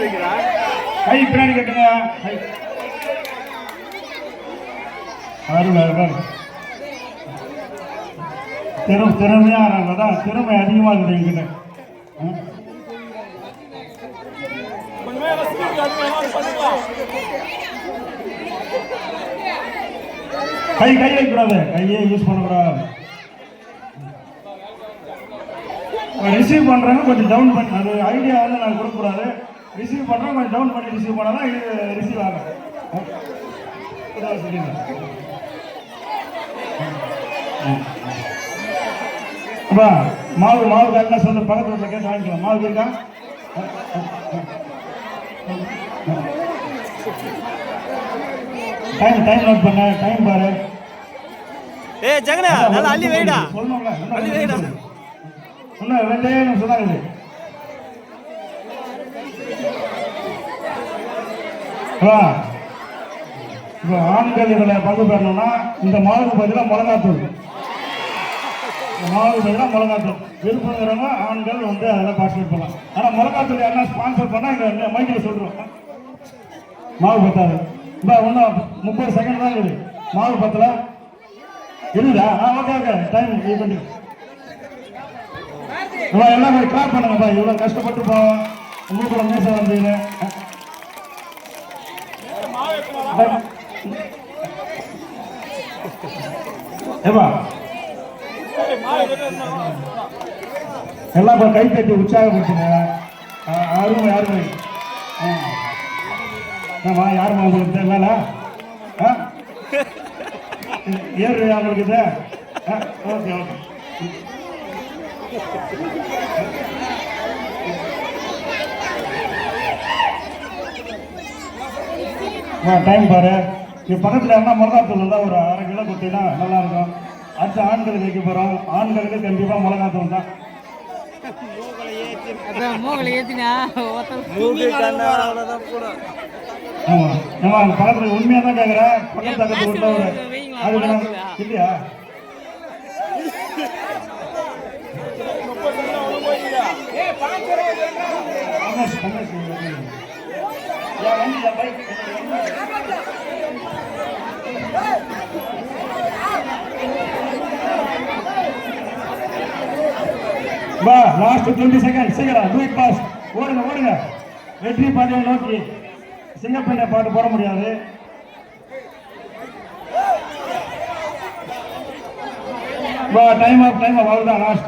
கை பின்னாடி கட்டுங்க. திறமையா தான் திறமை அதிகமாக இருக்குது என்கிட்ட. கை வைக்கக்கூடாது, கையே யூஸ் பண்ணக்கூடாது. ரிசீவ் பண்ணுறாங்க கொஞ்சம் டவுன் பண்ணி, அது ஐடியா வந்து நான் கொடுக்கக்கூடாது. ரிசீவ் பண்ணுறோம் கொஞ்சம் டவுன் பண்ணி ரிசீவ் பண்ணாதான் இது ரிசீவ் ஆகும். அப்பா மாவு கரெக்டாக சொல்லு, பக்கத்து வீட்டில் கேட்டு வாங்கிக்கலாம். மாவு இருக்கா? டைம் நோட் பண்ண, டைம் பாரு. ஜெகனா நல்லா அள்ளி வைடா. சொல்லணும்ல, அள்ளி வைடா. இன்னும் 2 நிமிஷம் தான் இருக்குது. இப்போ ஆண்கள் இதில் பங்கு பெறணும்னா இந்த மாவுக்கு பதிலாக மிளகாத்தூள், விருப்பங்கிறவங்க ஆண்கள் வந்து அதெல்லாம் பார்ட்டிசிபேட் பண்ணலாம். ஆனால் மிளகாத்தூள் யாருன்னா ஸ்பான்சர் பண்ணால் இங்கே மைக்கில் சொல்கிறோம். மாவு பத்தாது. இப்போ இன்னும் 30 செகண்ட் தான் இருக்குது. மாவு பத்தல இருக்குதா? ஓகே டைம் இது பண்ணி எல்லாம் கிளாப் பண்ணுங்கப்பா. இவ்வளோ கஷ்டப்பட்டு போவோம், உங்களுக்கு மீச வந்தீங்க. ஏப்பா எல்லாம் கை தட்டி உற்சாகப்படுத்துங்க. அருமை ஆமா யாருமா உங்களுக்கு தெரியல? ஏறு அவங்களுக்கு இது. ஓகே டைம் பாரு. இது பக்கத்தில் என்ன மிளகாத்தூள் இருந்தால் ஒரு 1/2 கிலோ கொடுத்தீங்கன்னா நல்லா இருக்கும். அடுத்த ஆண்களுக்கு வைக்க போகிறோம். ஆண்களுக்கு கண்டிப்பாக மிளகாத்தூள் தான். ஆமாம் பக்கத்தில் உண்மையாக தான் கேட்குறேன். பக்கத்து விட்டவர் அது இல்லையா? லாஸ்ட் 20 செகண்ட் சீக்கிரம் டூ இட் பாஸ்ட். ஓடுங்க. வெற்றி பாட்டியை நோக்கி சிங்கப்பெண்ணை பாட்டு போட முடியாது. டைம் அவ்வளோதான். லாஸ்ட்